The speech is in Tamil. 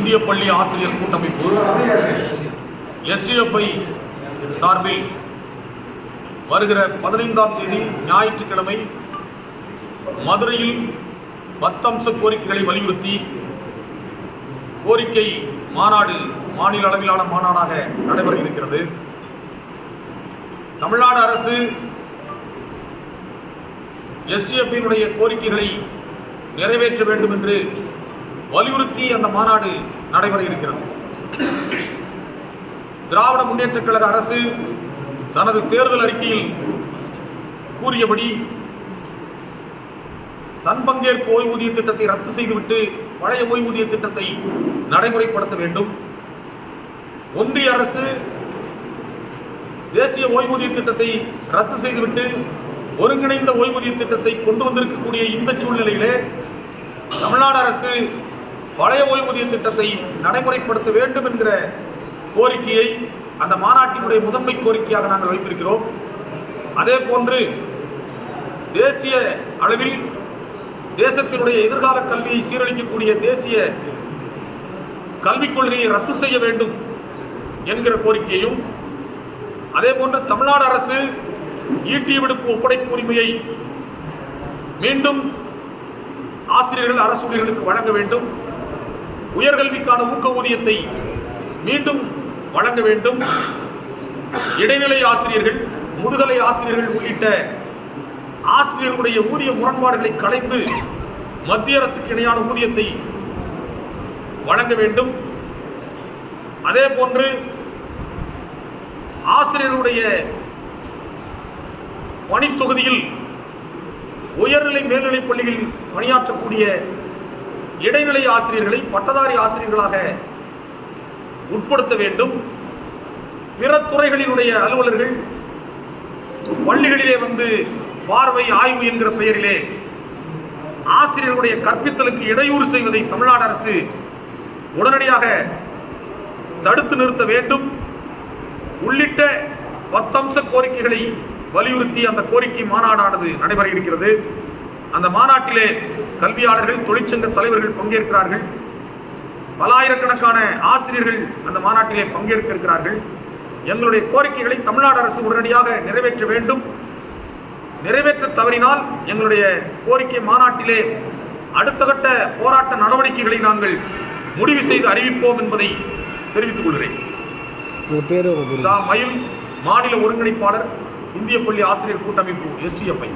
இந்திய பள்ளி ஆசிரியர் கூட்டமைப்பு SDFI சார்பில் வருகிற 15ஆம் தேதி ஞாயிற்றுக்கிழமை மதுரையில் 10 அம்ச கோரிக்கைகளை வலியுறுத்தி கோரிக்கை மாநாடு மாநில அளவிலான மாநாடாக நடைபெற இருக்கிறது. தமிழ்நாடு அரசு SDFI கோரிக்கைகளை நிறைவேற்ற வேண்டும் என்று வலியுறுத்தி அந்த மாநாடு நடைபெற இருக்கிறது. திராவிட முன்னேற்றக் கழக அரசு தனது தேர்தல் அறிக்கையில் கூறியபடி தன் பங்கேற்பு ஓய்வூதிய திட்டத்தை ரத்து செய்துவிட்டு பழைய ஓய்வூதிய திட்டத்தை நடைமுறைப்படுத்த வேண்டும். ஒன்றிய அரசு தேசிய ஓய்வூதிய திட்டத்தை ரத்து செய்துவிட்டு ஒருங்கிணைந்த ஓய்வூதிய திட்டத்தை கொண்டு வந்திருக்கக்கூடிய இந்த சூழ்நிலையிலே தமிழ்நாடு அரசு பழைய ஓய்வூதிய திட்டத்தை நடைமுறைப்படுத்த வேண்டும் என்கிற கோரிக்கையை அந்த மாநாட்டினுடைய முதன்மை கோரிக்கையாக நாங்கள் வைத்திருக்கிறோம். அதே போன்று தேசிய அளவில் தேசத்தினுடைய எதிர்கால கல்வியை சீரழிக்கக்கூடிய தேசிய கல்விக் கொள்கையை ரத்து செய்ய வேண்டும் என்கிற கோரிக்கையையும், அதே போன்று தமிழ்நாடு அரசு ஈட்டி விடுப்பு ஒப்படைப்பு உரிமையை மீண்டும் ஆசிரியர்கள் அரசு ஊழியர்களுக்கு வழங்க வேண்டும், உயர்கல்விக்கான ஊக்க ஊதியத்தை மீண்டும் வழங்க வேண்டும், இடைநிலை ஆசிரியர்கள் முதுகலை ஆசிரியர்கள் உள்ளிட்ட ஆசிரியர்களுடைய ஊதிய முரண்பாடுகளை களைந்து மத்திய அரசுக்கு இணையான ஊதியத்தை வழங்க வேண்டும். அதே போன்று ஆசிரியர்களுடைய பணித்தொகுதியில் உயர்நிலை மேல்நிலைப் பள்ளிகளில் பணியாற்றக்கூடிய இடைநிலை ஆசிரியர்களை பட்டதாரி ஆசிரியர்களாக உட்படுத்த வேண்டும். பிற துறைகளினுடைய அலுவலர்கள் பள்ளிகளிலே வந்து பார்வை ஆய்வு என்கிற பெயரிலே ஆசிரியர்களுடைய கற்பித்தலுக்கு இடையூறு செய்வதை தமிழ்நாடு அரசு உடனடியாக தடுத்து நிறுத்த வேண்டும் உள்ளிட்ட 10 அம்ச கோரிக்கைகளை வலியுறுத்தி அந்த கோரிக்கை மாநாடானது நடைபெற இருக்கிறது. அந்த மாநாட்டிலே கல்வியாளர்கள், தொழிற்சங்க தலைவர்கள் பங்கேற்கிறார்கள். பல ஆயிரக்கணக்கான ஆசிரியர்கள் அந்த மாநாட்டிலே பங்கேற்க இருக்கிறார்கள். எங்களுடைய கோரிக்கைகளை தமிழ்நாடு அரசு உடனடியாக நிறைவேற்ற வேண்டும். நிறைவேற்ற தவறினால் எங்களுடைய கோரிக்கை மாநாட்டிலே அடுத்த கட்ட போராட்ட நடவடிக்கைகளை நாங்கள் முடிவு செய்து அறிவிப்போம் என்பதை தெரிவித்துக் கொள்கிறேன். மயில், மாநில ஒருங்கிணைப்பாளர், இந்திய பள்ளி ஆசிரியர் கூட்டமைப்பு SDFI.